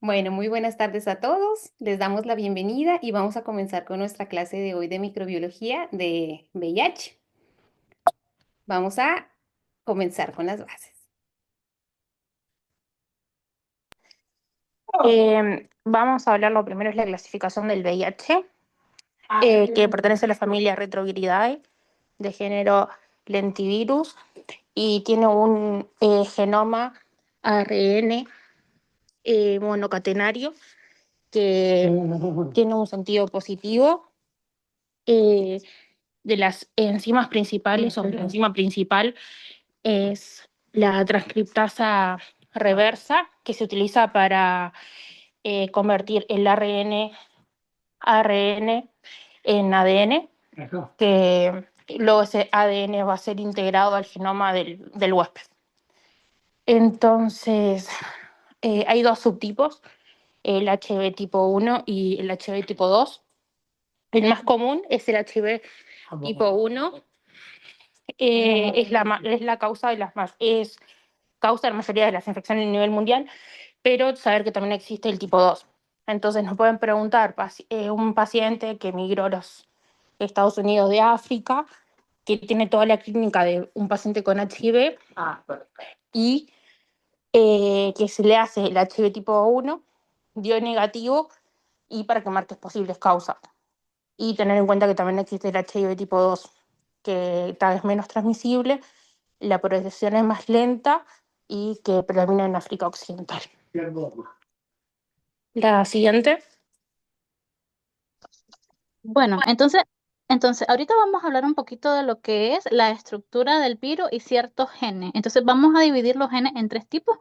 Bueno, muy buenas tardes a todos. Les damos la bienvenida y vamos a comenzar con nuestra clase de hoy de microbiología de VIH. Vamos a comenzar con las bases. Vamos a hablar, lo primero es la clasificación del VIH, que pertenece a la familia Retroviridae, de género lentivirus, y tiene un genoma ARN monocatenario que tiene un sentido positivo. eh, de las enzimas principales, o la enzima principal es la transcriptasa reversa, que se utiliza para convertir el ARN en ADN, que luego ese ADN va a ser integrado al genoma del huésped. Entonces, hay dos subtipos, el HB tipo 1 y el HB tipo 2. El más común es el HB tipo 1, es la causa de es causa de la mayoría de las infecciones a nivel mundial, pero saber que también existe el tipo 2. Entonces nos pueden preguntar, un paciente que migró a los Estados Unidos de África, que tiene toda la clínica de un paciente con HIV, y que se le hace el HIV tipo 1, dio negativo, y para que marques posibles causas. Y tener en cuenta que también existe el HIV tipo 2, que tal vez menos transmisible, la progresión es más lenta y que predomina en África Occidental. La siguiente. Bueno, entonces ahorita vamos a hablar un poquito de lo que es la estructura del virus y ciertos genes. Entonces vamos a dividir los genes en tres tipos,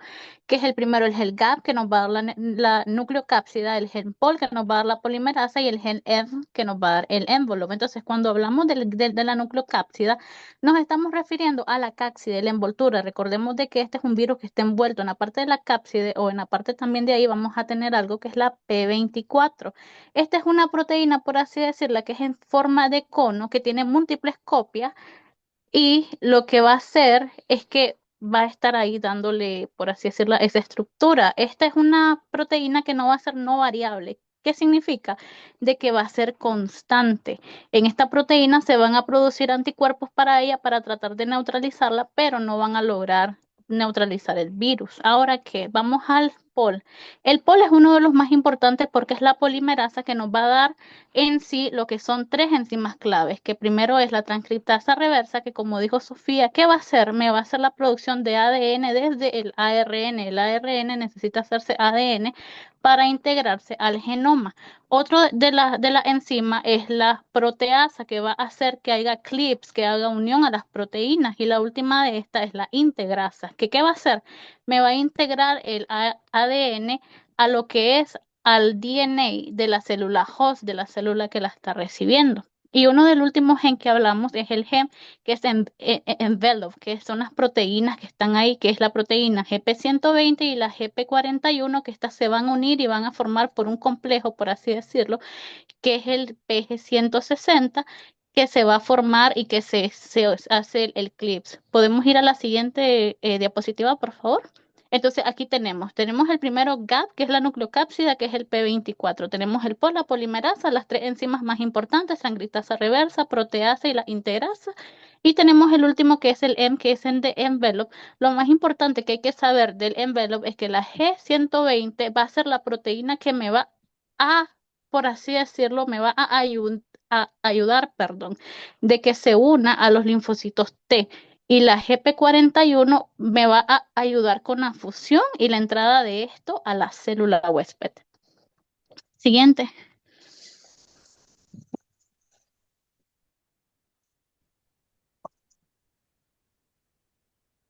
que es el primero, el gen GAP, que nos va a dar la nucleocápsida, el gen POL, que nos va a dar la polimerasa, y el gen ENV, que nos va a dar el envelope. Entonces, cuando hablamos de la nucleocápsida, nos estamos refiriendo a la cápside, la envoltura. Recordemos de que este es un virus que está envuelto en la parte de la cápside, o en la parte también de ahí vamos a tener algo que es la P24. Esta es una proteína, por así decirla, que es en forma de cono, que tiene múltiples copias, y lo que va a hacer es que va a estar ahí dándole, por así decirlo, esa estructura. Esta es una proteína que no va a ser no variable. ¿Qué significa? De que va a ser constante. En esta proteína se van a producir anticuerpos para ella para tratar de neutralizarla, pero no van a lograr neutralizar el virus. Ahora que vamos al POL. El POL es uno de los más importantes porque es la polimerasa que nos va a dar en sí lo que son tres enzimas claves, que primero es la transcriptasa reversa, que como dijo Sofía, ¿qué va a hacer? Me va a hacer la producción de ADN desde el ARN. El ARN necesita hacerse ADN para integrarse al genoma. Otro de la enzima es la proteasa, que va a hacer que haya clips, que haga unión a las proteínas. Y la última de esta es la integrasa, que ¿qué va a hacer? Me va a integrar el ADN a lo que es al DNA de la célula host, de la célula que la está recibiendo. Y uno del último gen que hablamos es el gen que es envelope, que son las proteínas que están ahí, que es la proteína GP120 y la GP41, que estas se van a unir y van a formar por un complejo, por así decirlo, que es el PG160, que se va a formar y que se hace el eclipse. ¿Podemos ir a la siguiente diapositiva, por favor? Entonces aquí tenemos el primero GAP, que es la nucleocápsida, que es el P24. Tenemos el POL, la polimerasa, las tres enzimas más importantes, transcriptasa reversa, proteasa y la integrasa. Y tenemos el último, que es el M, que es el de envelope. Lo más importante que hay que saber del envelope es que la G120 va a ser la proteína que me va a, por así decirlo, me va a ayudar, perdón, de que se una a los linfocitos T. Y la GP41 me va a ayudar con la fusión y la entrada de esto a la célula huésped. Siguiente.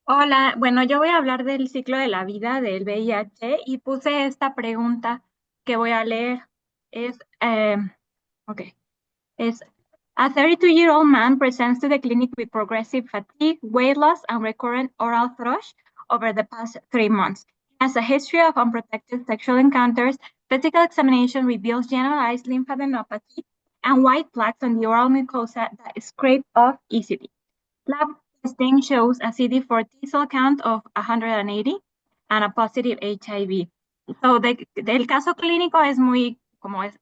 Hola, bueno, yo voy a hablar del ciclo de la vida del VIH y puse esta pregunta que voy a leer. Es, ok, es, a 32-year-old man presents to the clinic with progressive fatigue, weight loss, and recurrent oral thrush over the past 3 months. He has a history of unprotected sexual encounters. Physical examination reveals generalized lymphadenopathy and white plaques on the oral mucosa that scrape off easily. Lab testing shows a CD4 T cell count of 180 and a positive HIV. Del caso clínico es muy como es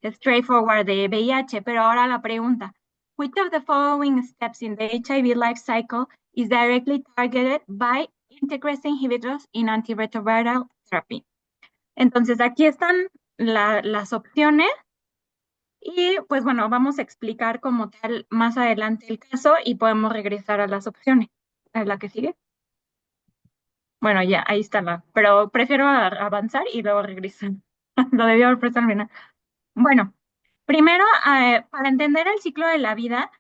straightforward de VIH, pero ahora la pregunta, which of the following steps in the HIV life cycle is directly targeted by integrase inhibitors in antiretroviral therapy? Entonces aquí están las opciones y pues bueno, vamos a explicar como tal más adelante el caso y podemos regresar a las opciones. ¿A la que sigue? Bueno, ya, ahí está pero prefiero avanzar y luego regresar. Lo debí haber puesto al final. Bueno, primero, para entender el ciclo de la vida,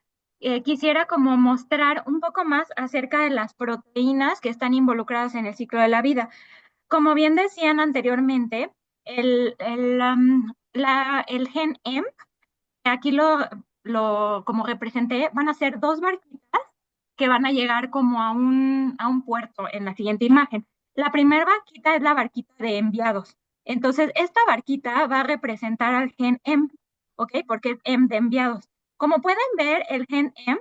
quisiera como mostrar un poco más acerca de las proteínas que están involucradas en el ciclo de la vida. Como bien decían anteriormente, el gen M, que aquí como representé, van a ser dos barquitas que van a llegar como a un puerto en la siguiente imagen. La primera barquita es la barquita de enviados. Entonces, esta barquita va a representar al gen M, ¿ok? Porque es M de enviados. Como pueden ver, el gen M,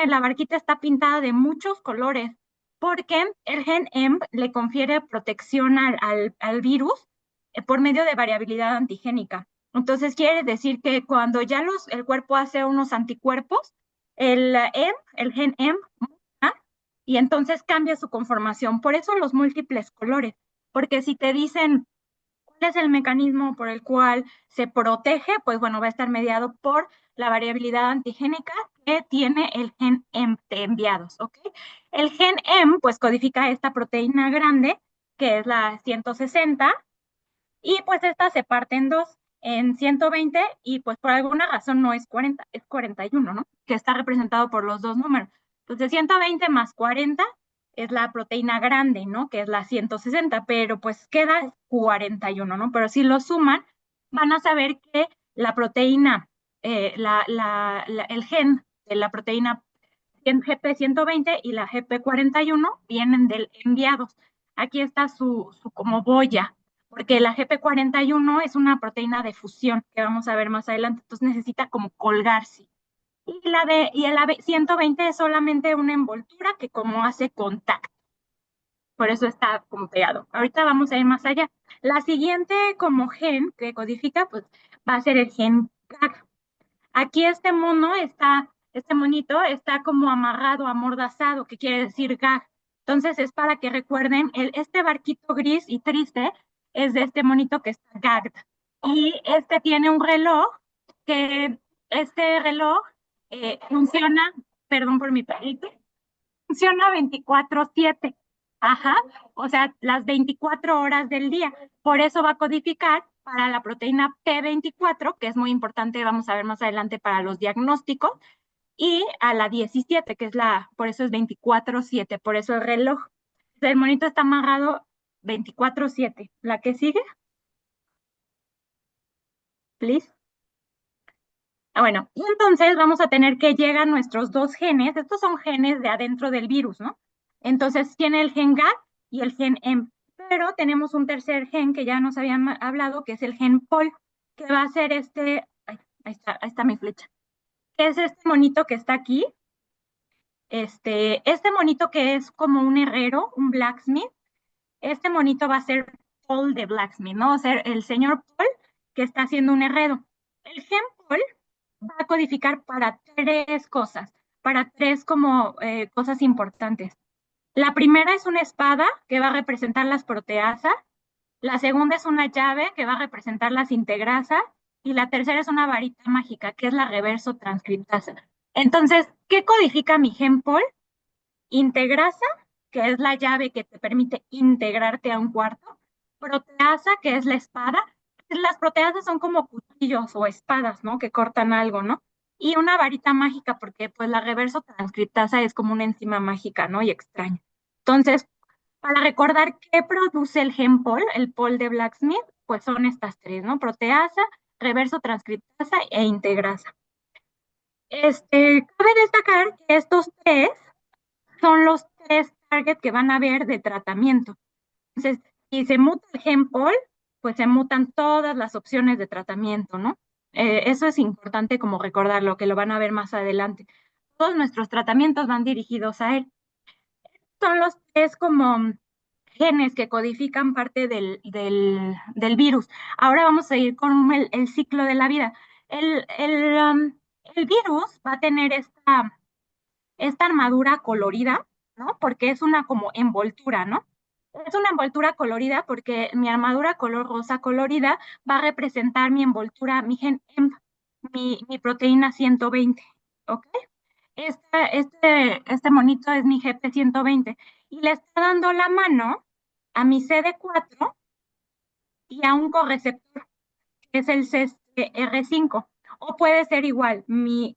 la barquita está pintada de muchos colores, porque el gen M le confiere protección al virus por medio de variabilidad antigénica. Entonces, quiere decir que cuando ya el cuerpo hace unos anticuerpos, el gen M, muta y entonces cambia su conformación. Por eso los múltiples colores, porque si te dicen cuál es el mecanismo por el cual se protege, pues bueno, va a estar mediado por la variabilidad antigénica que tiene el gen M de enviados, ¿ok? El gen M, pues codifica esta proteína grande, que es la 160, y pues esta se parte en dos, en 120, y pues por alguna razón no es 40, es 41, ¿no? Que está representado por los dos números. Entonces 120 más 40 es la proteína grande, ¿no? Que es la 160, pero pues queda 41, ¿no? Pero si lo suman, van a saber que la proteína, el gen de la proteína GP120 y la GP41 vienen del enviados. Aquí está su como boya, porque la GP41 es una proteína de fusión que vamos a ver más adelante, entonces necesita como colgarse. Y la 120 es solamente una envoltura que como hace contacto, por eso está como pegado. Ahorita vamos a ir más allá. La siguiente como gen que codifica, pues va a ser el gen GAG. Aquí este monito está como amarrado, amordazado, que quiere decir gag. Entonces es para que recuerden, este barquito gris y triste es de este monito que está gagged. Y este tiene un reloj, que este reloj funciona, perdón por mi perrito, funciona 24/7. Ajá, o sea, las 24 horas del día. Por eso va a codificar para la proteína P24, que es muy importante, vamos a ver más adelante para los diagnósticos, y a la 17, que es por eso es 24/7, por eso el reloj. El monito está amarrado 24/7. ¿La que sigue? Please. Bueno, y entonces vamos a tener que llegan nuestros dos genes. Estos son genes de adentro del virus, ¿no? Entonces tiene el gen GAG y el gen M. Pero tenemos un tercer gen que ya nos habían hablado, que es el gen POL, que va a ser ahí está mi flecha, que es este monito que está aquí. Este monito que es como un herrero, un blacksmith, este monito va a ser Paul de blacksmith, ¿no? Va a ser el señor Paul que está haciendo un herrero. El gen Paul va a codificar para tres cosas, para tres como cosas importantes. La primera es una espada que va a representar las proteasas, la segunda es una llave que va a representar las integrasas y la tercera es una varita mágica que es la reverso transcriptasa. Entonces, ¿qué codifica mi gen Paul? Integrasa, que es la llave que te permite integrarte a un cuarto. Proteasa, que es la espada. Las proteasas son como cuchillos o espadas, ¿no? Que cortan algo, ¿no? Y una varita mágica, porque pues la reverso transcriptasa es como una enzima mágica, ¿no? Y extraña. Entonces, para recordar qué produce el gen POL, el POL de Blacksmith, pues son estas tres, ¿no? Proteasa, reverso transcriptasa e integrasa. Cabe destacar que estos tres son los tres targets que van a haber de tratamiento. Entonces, si se muta el gen POL, pues se mutan todas las opciones de tratamiento, ¿no? Eso es importante como recordarlo, que lo van a ver más adelante. Todos nuestros tratamientos van dirigidos a él. Son los tres como genes que codifican parte del virus. Ahora vamos a ir con el ciclo de la vida. El virus va a tener esta armadura colorida, ¿no? Porque es una como envoltura, ¿no? Es una envoltura colorida porque mi armadura color rosa colorida va a representar mi envoltura, mi gen EMP, mi proteína 120, ¿ok? Este monito es mi GP120 y le está dando la mano a mi CD4 y a un correceptor, que es el CR5. O puede ser igual, mi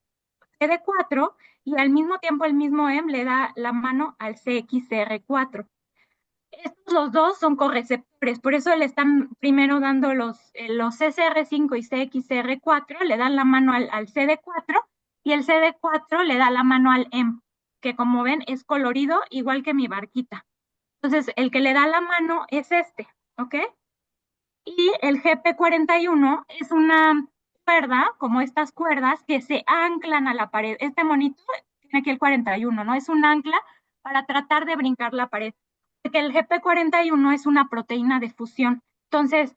CD4 y al mismo tiempo el mismo M le da la mano al CXR4. Estos los dos son correceptores, por eso le están primero dando los CCR5 y CXR4, le dan la mano al CD4 y el CD4 le da la mano al M, que como ven es colorido igual que mi barquita. Entonces, el que le da la mano es este, ¿ok? Y el GP41 es una cuerda, como estas cuerdas, que se anclan a la pared. Este monito tiene aquí el 41, ¿no? Es un ancla para tratar de brincar la pared. Porque el GP41 es una proteína de fusión. Entonces,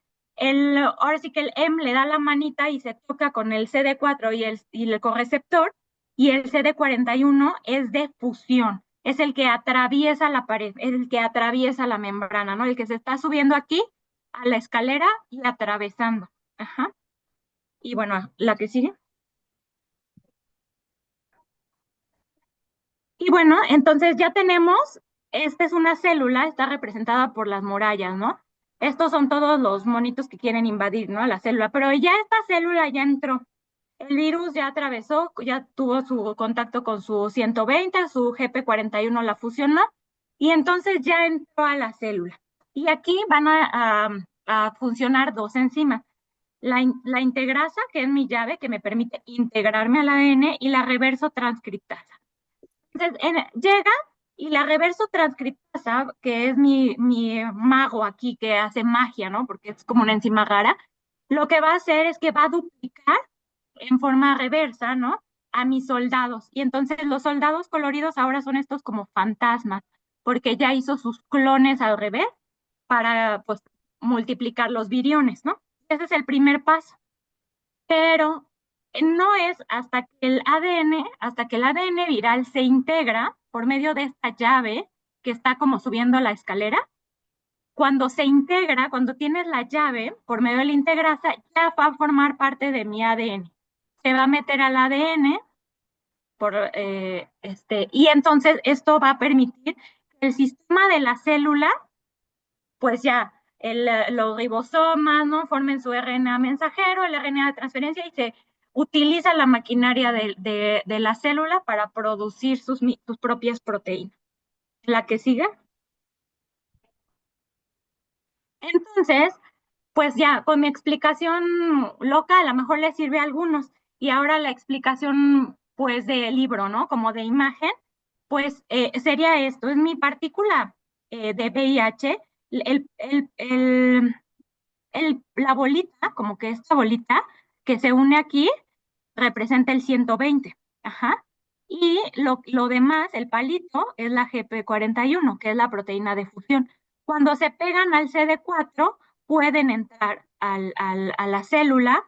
ahora sí que el M le da la manita y se toca con el CD4 y el correceptor, y el CD41 es de fusión. Es el que atraviesa la pared, es el que atraviesa la membrana, ¿no? El que se está subiendo aquí a la escalera y atravesando. Ajá. Y bueno, la que sigue. Y bueno, entonces ya tenemos, esta es una célula, está representada por las murallas, ¿no? Estos son todos los monitos que quieren invadir, ¿no? La célula, pero ya esta célula ya entró. El virus ya atravesó, ya tuvo su contacto con su 120, su GP41 la fusionó, y entonces ya entró a la célula. Y aquí van a funcionar dos enzimas. La integrasa, que es mi llave que me permite integrarme al ADN, y la reverso transcriptasa. Entonces, llega y la reverso transcriptasa, que es mi mago aquí que hace magia, ¿no? Porque es como una enzima rara, lo que va a hacer es que va a duplicar en forma reversa, ¿no? A mis soldados. Y entonces los soldados coloridos ahora son estos como fantasmas, porque ya hizo sus clones al revés para, pues, multiplicar los viriones, ¿no? Ese es el primer paso. Pero no es hasta que el ADN viral se integra por medio de esta llave que está como subiendo la escalera. Cuando se integra, cuando tienes la llave por medio de la integrasa, ya va a formar parte de mi ADN. Se va a meter al ADN y entonces esto va a permitir que el sistema de la célula, pues ya los ribosomas, ¿no? Formen su RNA mensajero, el RNA de transferencia, y se utiliza la maquinaria de la célula para producir sus propias proteínas. ¿La que sigue? Entonces, pues ya con mi explicación loca, a lo mejor les sirve a algunos. Y ahora la explicación, pues, de libro, ¿no? Como de imagen, pues sería esto: es mi partícula de VIH, el, el, el, la bolita, como que esta bolita que se une aquí, representa el 120. Ajá. Y lo demás, el palito, es la GP41, que es la proteína de fusión. Cuando se pegan al CD4, pueden entrar a la célula,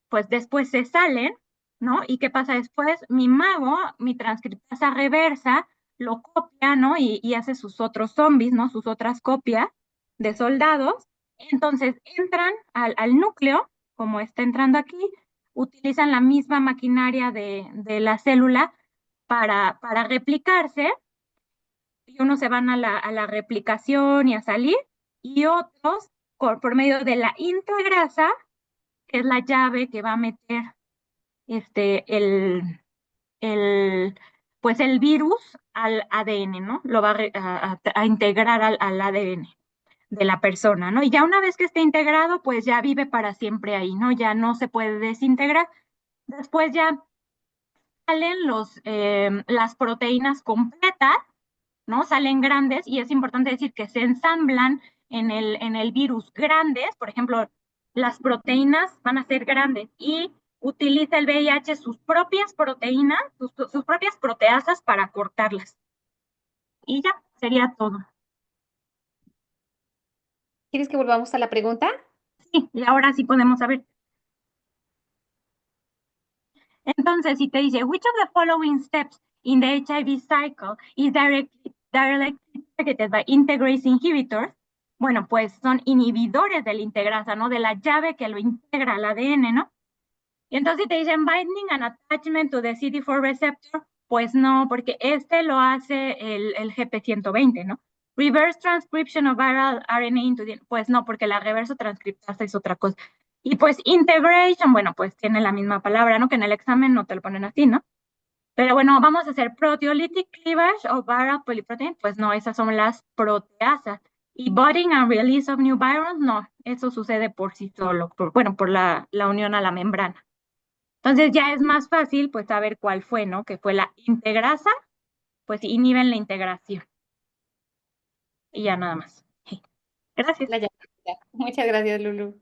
pues después se salen, ¿no? ¿Y qué pasa después? Mi mago, mi transcriptasa reversa, lo copia, ¿no? Y hace sus otros zombies, ¿no? Sus otras copias de soldados. Entonces entran al núcleo, como está entrando aquí, utilizan la misma maquinaria de la célula para replicarse, y unos se van a la replicación y a salir, y otros por medio de la integrasa, que es la llave que va a meter este, el, el, pues el virus al ADN, ¿no? Lo va a integrar al ADN de la persona, ¿no? Y ya una vez que esté integrado, pues ya vive para siempre ahí, ¿no? Ya no se puede desintegrar. Después ya salen las proteínas completas, ¿no? Salen grandes, y es importante decir que se ensamblan en el virus grandes. Por ejemplo, las proteínas van a ser grandes y utiliza el VIH sus propias proteínas, sus propias proteasas para cortarlas. Y ya, sería todo. ¿Quieres que volvamos a la pregunta? Sí, y ahora sí podemos saber. Entonces, si te dice, which of the following steps in the HIV cycle is directly targeted by integrase inhibitors? Bueno, pues son inhibidores de la integrasa, ¿no? De la llave que lo integra al ADN, ¿no? Y entonces si te dicen binding and attachment to the CD4 receptor, pues no, porque este lo hace el GP120, ¿no? Reverse transcription of viral RNA into the, pues no, porque la reverso transcriptasa es otra cosa. Y pues integration, bueno, pues tiene la misma palabra, ¿no? Que en el examen no te lo ponen así, ¿no? Pero bueno, vamos a hacer proteolytic cleavage of viral polyprotein, pues no, esas son las proteasas. Y budding and release of new virus, no, eso sucede por sí solo, bueno, por la unión a la membrana. Entonces ya es más fácil pues saber cuál fue, ¿no? Que fue la integrasa, pues inhiben la integración. Y ya nada más. Gracias. La llamadita. Muchas gracias, Lulu.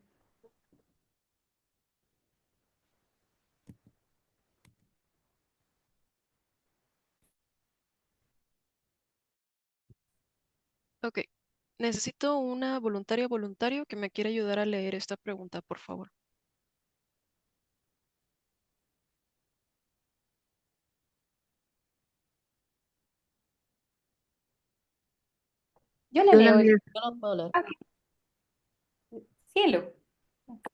Ok. Necesito una voluntaria o voluntario que me quiera ayudar a leer esta pregunta, por favor. Yo la Yo la leo. leo, yo no puedo leer. Ok, cielo.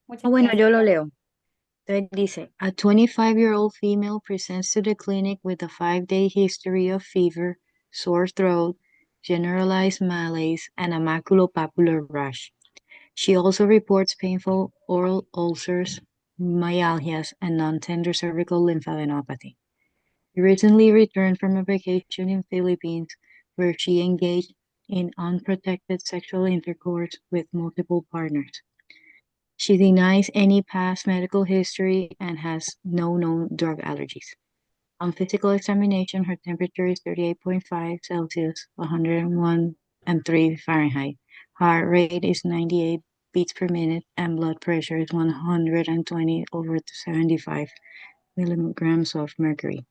Muchas Bueno, gracias. yo lo leo. Entonces dice, a 25-year-old female presents to the clinic with a 5-day history of fever, sore throat, generalized malaise, and a maculopapular rash. She also reports painful oral ulcers, myalgias, and non-tender cervical lymphadenopathy. She recently returned from a vacation in Philippines where she engaged in unprotected sexual intercourse with multiple partners. She denies any past medical history and has no known drug allergies. On physical examination, her temperature is 38.5 Celsius, 101 and 3 Fahrenheit. Heart rate is 98 beats per minute, and blood pressure is 120 over 75 milligrams of mercury.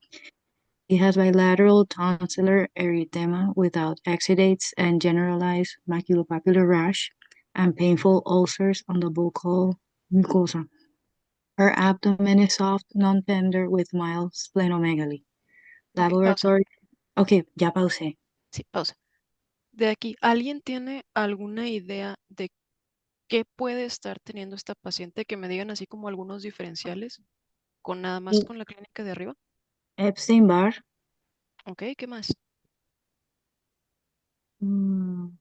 She has bilateral tonsillar erythema without exudates and generalized maculopapular rash and painful ulcers on the buccal mucosa. Her abdomen is soft, non-tender with mild splenomegaly. Ok, pausa. Laboratory. Ok, ya pausé. Sí, pausa. De aquí, ¿alguien tiene alguna idea de qué puede estar teniendo esta paciente? Que me digan así como algunos diferenciales con nada más Y con la clínica de arriba. Epstein-Barr. Ok, ¿qué más? mm,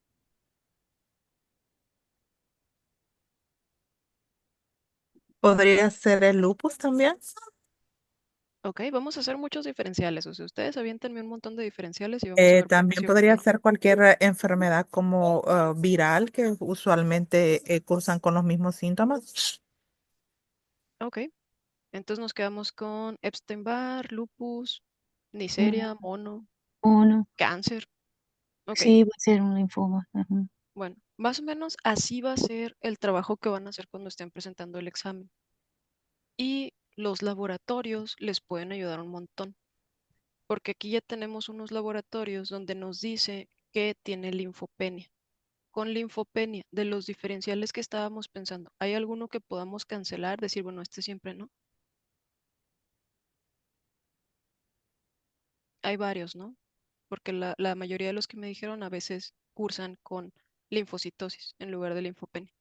¿Podría ser el lupus también? Ok, vamos a hacer muchos diferenciales. O sea, ustedes aviéntenme un montón de diferenciales y vamos a ver cuál También sí o cuál podría no. ser cualquier enfermedad como viral que usualmente cursan con los mismos síntomas. Ok, entonces nos quedamos con Epstein-Barr, lupus, mm, Neisseria, mono, Uno. cáncer. Ok, Sí, va a ser un linfoma. Ajá. bueno, más o menos así va a ser el trabajo que van a hacer cuando estén presentando el examen. Y los laboratorios les pueden ayudar un montón, porque aquí ya tenemos unos laboratorios donde nos dice que tiene linfopenia. Con linfopenia, de los diferenciales que estábamos pensando, ¿hay alguno que podamos cancelar? Decir, bueno, este siempre no. Hay varios, ¿no? Porque la mayoría de los que me dijeron a veces cursan con linfocitosis en lugar de linfopenia.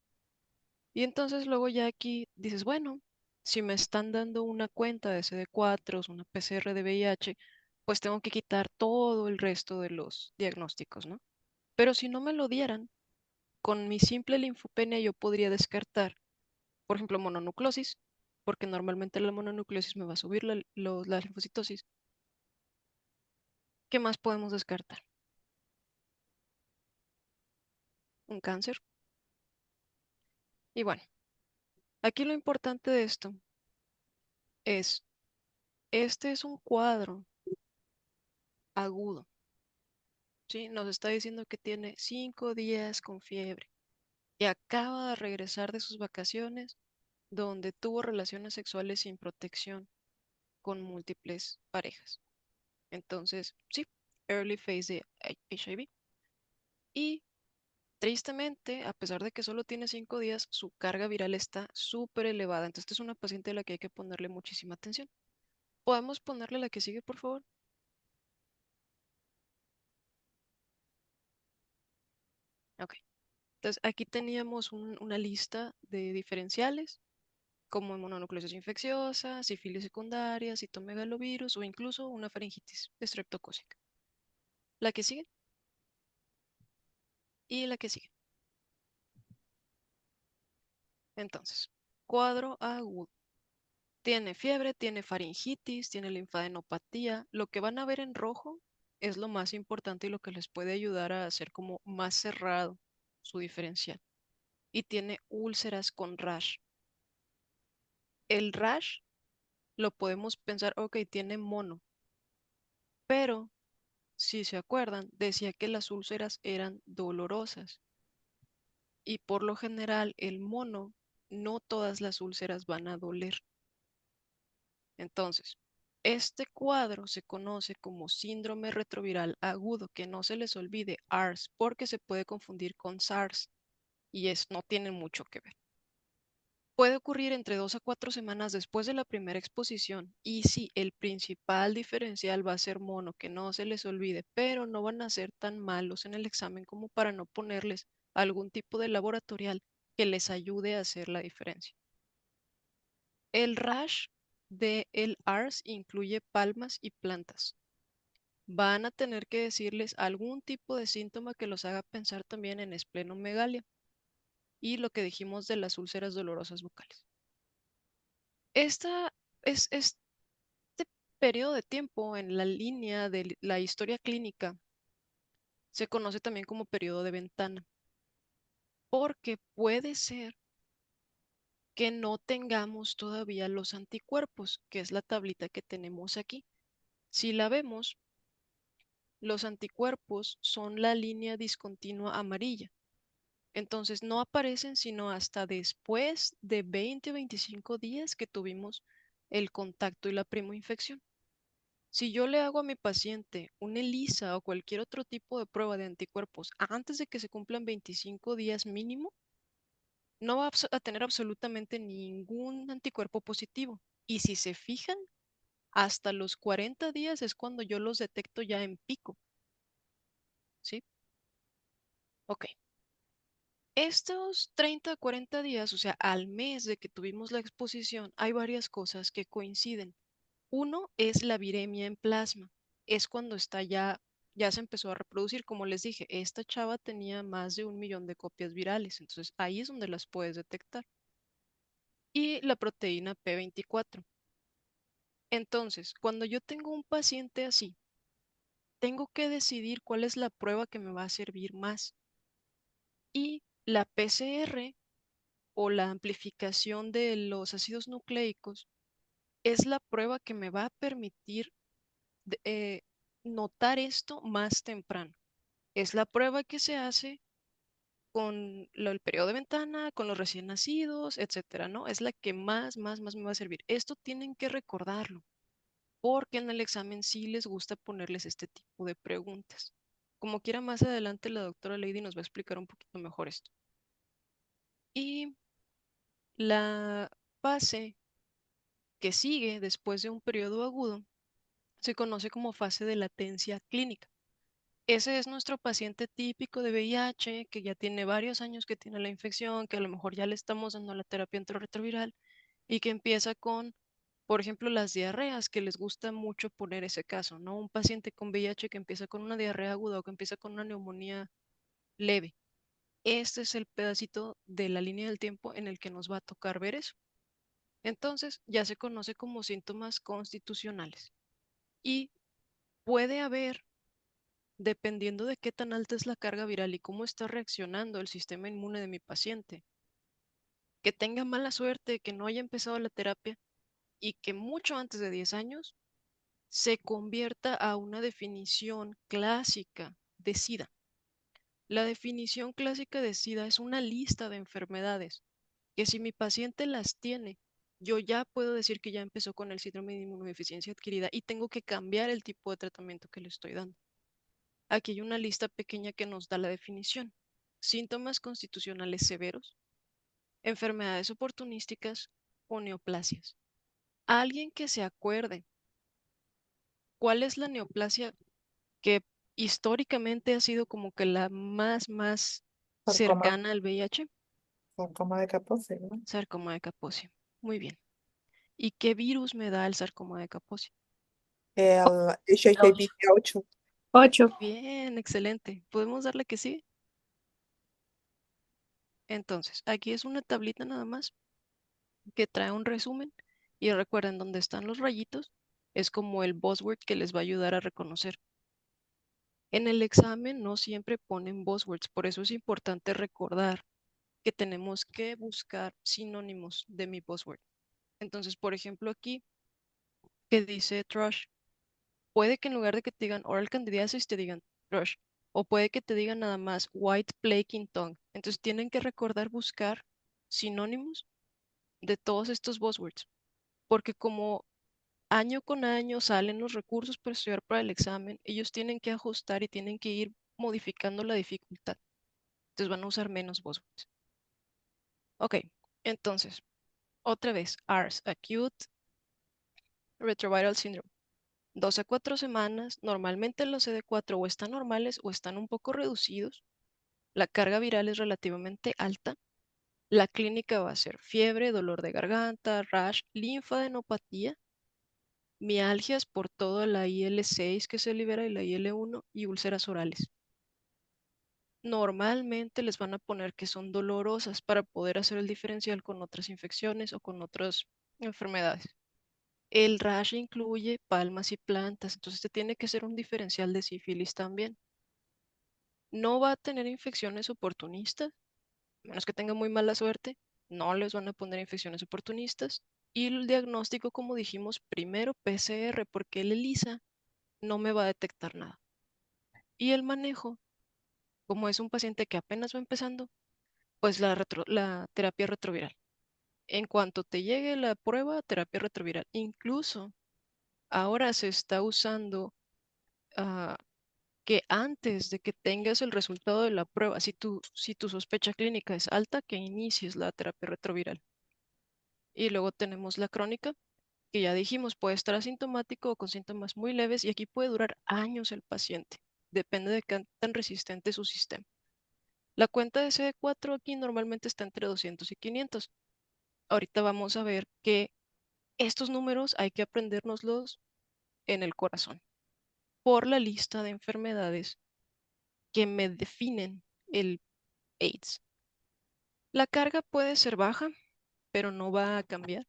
Y entonces luego ya aquí dices, bueno, si me están dando una cuenta de CD4, una PCR de VIH, pues tengo que quitar todo el resto de los diagnósticos, ¿no? Pero si no me lo dieran, con mi simple linfopenia yo podría descartar, por ejemplo, mononucleosis, porque normalmente la mononucleosis me va a subir la linfocitosis. ¿Qué más podemos descartar? Un cáncer. Y bueno, aquí lo importante de esto es, este es un cuadro agudo, ¿sí? Nos está diciendo que tiene 5 días con fiebre y acaba de regresar de sus vacaciones donde tuvo relaciones sexuales sin protección con múltiples parejas. Entonces, sí, early phase de HIV. Y Tristemente, a pesar de que solo tiene 5 días, su carga viral está súper elevada. Entonces, esta es una paciente a la que hay que ponerle muchísima atención. ¿Podemos ponerle la que sigue, por favor? Ok. Entonces, aquí teníamos una lista de diferenciales, como mononucleosis infecciosa, sífilis secundaria, citomegalovirus o incluso una faringitis estreptocócica. La que sigue y la que sigue. Entonces, cuadro agudo. Tiene fiebre, tiene faringitis, tiene linfadenopatía. Lo que van a ver en rojo es lo más importante y lo que les puede ayudar a hacer como más cerrado su diferencial. Y tiene úlceras con rash. El rash lo podemos pensar, ok, tiene mono, pero si se acuerdan, decía que las úlceras eran dolorosas y por lo general el mono, no todas las úlceras van a doler. Entonces, este cuadro se conoce como síndrome retroviral agudo, que no se les olvide ARS, porque se puede confundir con SARS y no tienen mucho que ver. Puede ocurrir entre 2 a 4 semanas después de la primera exposición y sí, el principal diferencial va a ser mono, que no se les olvide, pero no van a ser tan malos en el examen como para no ponerles algún tipo de laboratorial que les ayude a hacer la diferencia. El rash de el ARS incluye palmas y plantas. Van a tener que decirles algún tipo de síntoma que los haga pensar también en esplenomegalia y lo que dijimos de las úlceras dolorosas bucales. Esta este periodo de tiempo en la línea de la historia clínica se conoce también como periodo de ventana, porque puede ser que no tengamos todavía los anticuerpos, que es la tablita que tenemos aquí. Si la vemos, los anticuerpos son la línea discontinua amarilla. Entonces no aparecen sino hasta después de 20 o 25 días que tuvimos el contacto y la primoinfección. Si yo le hago a mi paciente un ELISA o cualquier otro tipo de prueba de anticuerpos antes de que se cumplan 25 días mínimo, no va a tener absolutamente ningún anticuerpo positivo. Y si se fijan, hasta los 40 días es cuando yo los detecto ya en pico. ¿Sí? Ok. Estos 30 a 40 días, o sea, al mes de que tuvimos la exposición, hay varias cosas que coinciden. Uno es la viremia en plasma. Es cuando ya se empezó a reproducir. Como les dije, esta chava tenía más de 1 millón de copias virales. Entonces ahí es donde las puedes detectar. Y la proteína P24. Entonces, cuando yo tengo un paciente así, tengo que decidir cuál es la prueba que me va a servir más. Y la PCR o la amplificación de los ácidos nucleicos es la prueba que me va a permitir notar esto más temprano. Es la prueba que se hace con el periodo de ventana, con los recién nacidos, etcétera, ¿no? Es la que más me va a servir. Esto tienen que recordarlo, porque en el examen sí les gusta ponerles este tipo de preguntas. Como quiera, más adelante la doctora Lady nos va a explicar un poquito mejor esto. Y la fase que sigue después de un periodo agudo se conoce como fase de latencia clínica. Ese es nuestro paciente típico de VIH, que ya tiene varios años que tiene la infección, que a lo mejor ya le estamos dando la terapia antirretroviral y que empieza con, por ejemplo, las diarreas, que les gusta mucho poner ese caso, ¿no? Un paciente con VIH que empieza con una diarrea aguda o que empieza con una neumonía leve. Este es el pedacito de la línea del tiempo en el que nos va a tocar ver eso. Entonces, ya se conoce como síntomas constitucionales y puede haber, dependiendo de qué tan alta es la carga viral y cómo está reaccionando el sistema inmune de mi paciente, que tenga mala suerte, que no haya empezado la terapia y que mucho antes de 10 años se convierta a una definición clásica de SIDA. La definición clásica de SIDA es una lista de enfermedades que si mi paciente las tiene, yo ya puedo decir que ya empezó con el síndrome de inmunodeficiencia adquirida y tengo que cambiar el tipo de tratamiento que le estoy dando. Aquí hay una lista pequeña que nos da la definición. síntomas constitucionales severos, enfermedades oportunísticas o neoplasias. Alguien que se acuerde cuál es la neoplasia que históricamente ha sido como que la más Sarcoma, cercana al VIH, sarcoma de Kaposi, ¿no? sarcoma de Kaposi. Muy bien. ¿Y qué virus me da el sarcoma de Kaposi? El HHV8. 8. Bien, excelente. ¿Podemos darle que sí? Entonces, aquí es una tablita nada más que trae un resumen y recuerden dónde están los rayitos, es como el buzzword que les va a ayudar a reconocer. En el examen no siempre ponen buzzwords, por eso es importante recordar que tenemos que buscar sinónimos de mi buzzword. Entonces, por ejemplo, aquí que dice thrush, puede que en lugar de que te digan oral candidiasis te digan thrush, o puede que te digan nada más white plaking tongue. Entonces tienen que recordar buscar sinónimos de todos estos buzzwords, porque como año con año salen los recursos para estudiar para el examen, ellos tienen que ajustar y tienen que ir modificando la dificultad. Entonces van a usar menos buzzwords. Ok, entonces, otra vez, ARS, Acute Retroviral Syndrome. 2 a 4 semanas, normalmente los CD4 o están normales o están un poco reducidos. La carga viral es relativamente alta. La clínica va a ser fiebre, dolor de garganta, rash, linfadenopatía, mialgias por toda la IL-6 que se libera y la IL-1 y úlceras orales. Normalmente les van a poner que son dolorosas para poder hacer el diferencial con otras infecciones o con otras enfermedades. El rash incluye palmas y plantas, entonces te tiene que ser un diferencial de sífilis también. No va a tener infecciones oportunistas, a menos que tenga muy mala suerte, no les van a poner infecciones oportunistas. Y el diagnóstico, como dijimos, primero PCR, porque el ELISA no me va a detectar nada. Y el manejo, como es un paciente que apenas va empezando, pues la terapia retroviral. En cuanto te llegue la prueba, terapia retroviral. Incluso ahora se está usando que antes de que tengas el resultado de la prueba, si tu sospecha clínica es alta, que inicies la terapia retroviral. Y luego tenemos la crónica, que ya dijimos, puede estar asintomático o con síntomas muy leves y aquí puede durar años el paciente. Depende de qué tan resistente es su sistema. La cuenta de CD4 aquí normalmente está entre 200 y 500. Ahorita vamos a ver que estos números hay que aprendérnoslos en el corazón por la lista de enfermedades que me definen el AIDS. La carga puede ser baja, pero no va a cambiar.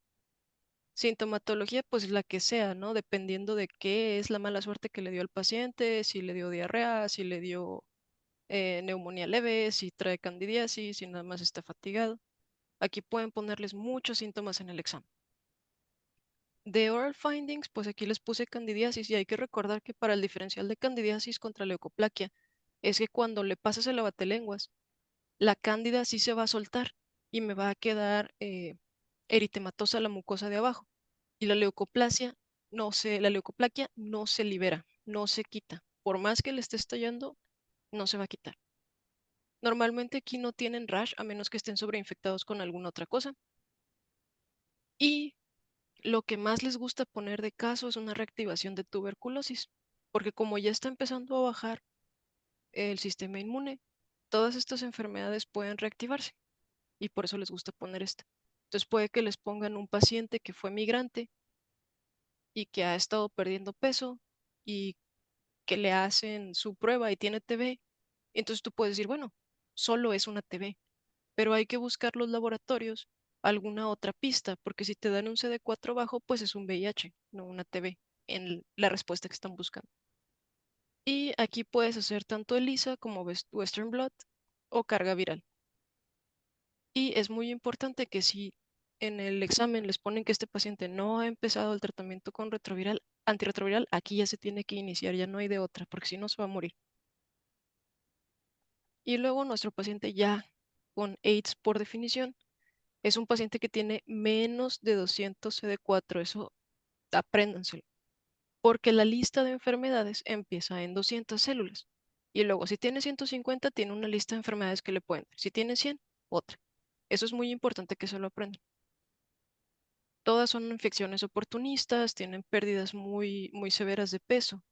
Sintomatología, pues la que sea, ¿no? Dependiendo de qué es la mala suerte que le dio al paciente, si le dio diarrea, si le dio neumonía leve, si trae candidiasis, si nada más está fatigado. Aquí pueden ponerles muchos síntomas en el examen. De oral findings, pues aquí les puse candidiasis y hay que recordar que para el diferencial de candidiasis contra leucoplaquia es que cuando le pasas el lenguas, la cándida sí se va a soltar y me va a quedar eritematosa la mucosa de abajo. Y la leucoplaquia no se libera, no se quita. Por más que le esté estallando, no se va a quitar. Normalmente aquí no tienen rash a menos que estén sobreinfectados con alguna otra cosa. Y lo que más les gusta poner de caso es una reactivación de tuberculosis, porque como ya está empezando a bajar el sistema inmune, todas estas enfermedades pueden reactivarse y por eso les gusta poner esta. Entonces puede que les pongan un paciente que fue migrante y que ha estado perdiendo peso y que le hacen su prueba y tiene TB. Entonces tú puedes decir, bueno, solo es una TB, pero hay que buscar los laboratorios alguna otra pista, porque si te dan un CD4 bajo, pues es un VIH, no una TB, en la respuesta que están buscando. Y aquí puedes hacer tanto ELISA como Western Blot o carga viral. Y es muy importante que si en el examen les ponen que este paciente no ha empezado el tratamiento con antirretroviral, aquí ya se tiene que iniciar, ya no hay de otra, porque si no se va a morir. Y luego nuestro paciente ya con AIDS por definición es un paciente que tiene menos de 200 CD4, eso apréndanselo, porque la lista de enfermedades empieza en 200 células. Y luego, si tiene 150, tiene una lista de enfermedades que le pueden dar. Si tiene 100, otra. Eso es muy importante que se lo aprendan. Todas son infecciones oportunistas, tienen pérdidas muy severas de peso.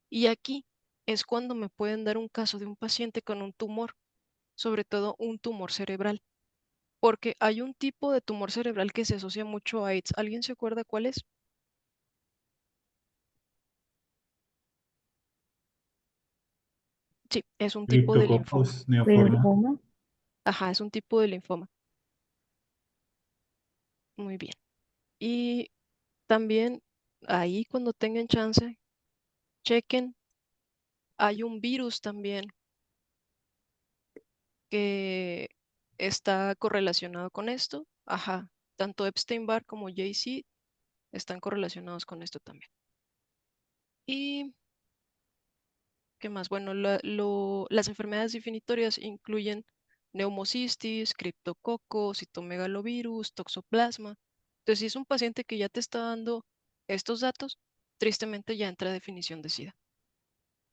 Y aquí es cuando me pueden dar un caso de un paciente con un tumor, sobre todo un tumor cerebral, porque hay un tipo de tumor cerebral que se asocia mucho a AIDS. ¿Alguien se acuerda cuál es? Sí, es un tipo de linfoma. Cryptococcus neoforma. Linfoma. Ajá, es un tipo de linfoma. Muy bien. Y también ahí cuando tengan chance, chequen, hay un virus también que está correlacionado con esto. Ajá, tanto Epstein-Barr como JC están correlacionados con esto también. ¿Y qué más? Bueno, las enfermedades definitorias incluyen neumocistis, criptococo, citomegalovirus, toxoplasma. Entonces, si es un paciente que ya te está dando estos datos, tristemente ya entra a definición de SIDA.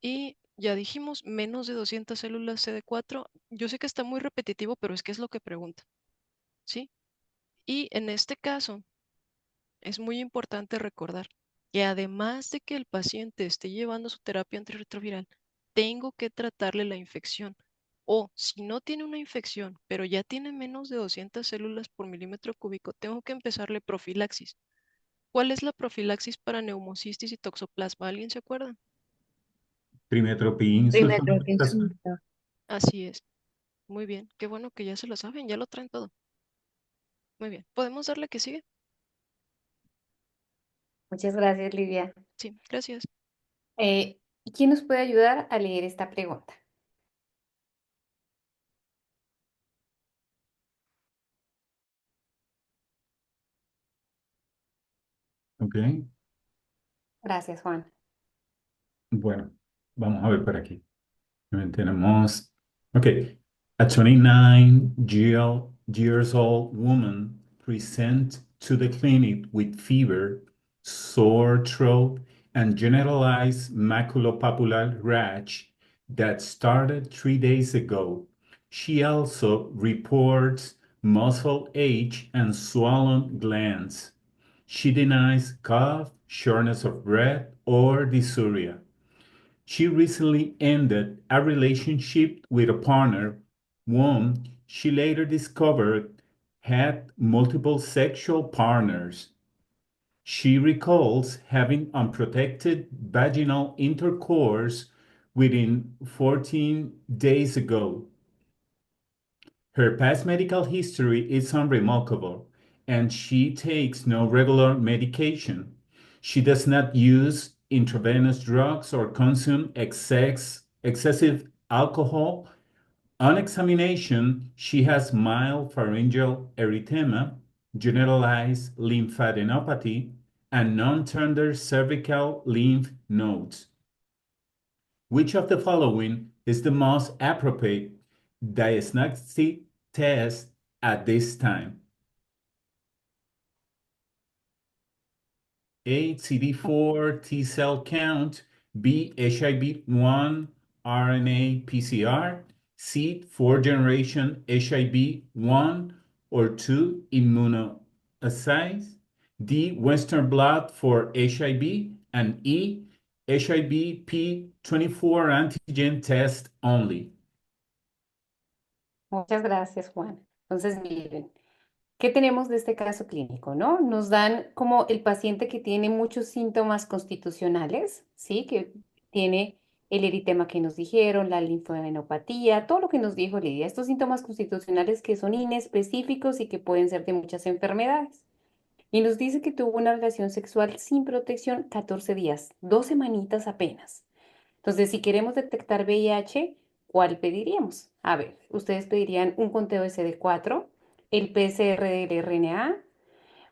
Y ya dijimos, menos de 200 células CD4. Yo sé que está muy repetitivo, pero es que es lo que pregunta, ¿sí? Y en este caso, es muy importante recordar que además de que el paciente esté llevando su terapia antirretroviral, tengo que tratarle la infección. O si no tiene una infección, pero ya tiene menos de 200 células por milímetro cúbico, tengo que empezarle profilaxis. ¿Cuál es la profilaxis para neumocistis y toxoplasma? ¿Alguien se acuerda? Trimetoprim, Primetropin sulfametocasma. sulfa. Así es. Muy bien. Qué bueno que ya se lo saben, ya lo traen todo. Muy bien. ¿Podemos darle que sigue? Muchas gracias, Lidia. Sí, gracias. ¿Quién nos puede ayudar a leer esta pregunta? Ok, Gracias, Juan. bueno, vamos a ver por aquí. Tenemos, okay, a 29 years old woman present to the clinic with fever, sore throat, and generalized maculopapular rash that started 3 days ago. She also reports muscle ache and swollen glands. She denies cough, shortness of breath, or dysuria. She recently ended a relationship with a partner whom she later discovered had multiple sexual partners. She recalls having unprotected vaginal intercourse within 14 days ago. Her past medical history is unremarkable, and she takes no regular medication. She does not use intravenous drugs or consume excessive alcohol. On examination, she has mild pharyngeal erythema, generalized lymphadenopathy, and non-tender cervical lymph nodes. Which of the following is the most appropriate diagnostic test at this time? A, CD4 T cell count, B, HIV-1 RNA PCR, C, fourth generation HIV-1 or 2 immunoassays, D, Western blot for HIV, and E, HIV P24 antigen test only. Muchas gracias, Juan. Entonces, miren, ¿qué tenemos de este caso clínico, no? Nos dan como el paciente que tiene muchos síntomas constitucionales, ¿sí? Que tiene el eritema que nos dijeron, la linfadenopatía, todo lo que nos dijo Lidia, estos síntomas constitucionales que son inespecíficos y que pueden ser de muchas enfermedades. Y nos dice que tuvo una relación sexual sin protección 14 días, 2 semanitas apenas. Entonces, si queremos detectar VIH, ¿cuál pediríamos? A ver, ustedes pedirían un conteo de CD4, el PCR del RNA,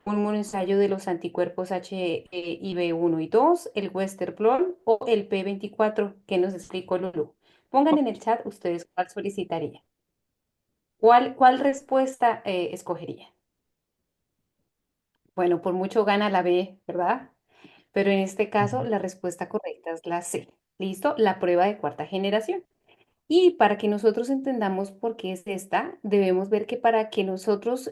un monoensayo de los anticuerpos HIV 1 y 2, el Western blot o el P24 que nos explicó Lulu. Pongan en el chat ustedes cuál solicitarían. ¿Cuál respuesta escogerían? Bueno, por mucho gana la B, ¿verdad? Pero en este caso la respuesta correcta es la C. ¿Listo? La prueba de cuarta generación. Y para que nosotros entendamos por qué es esta, debemos ver que para que nosotros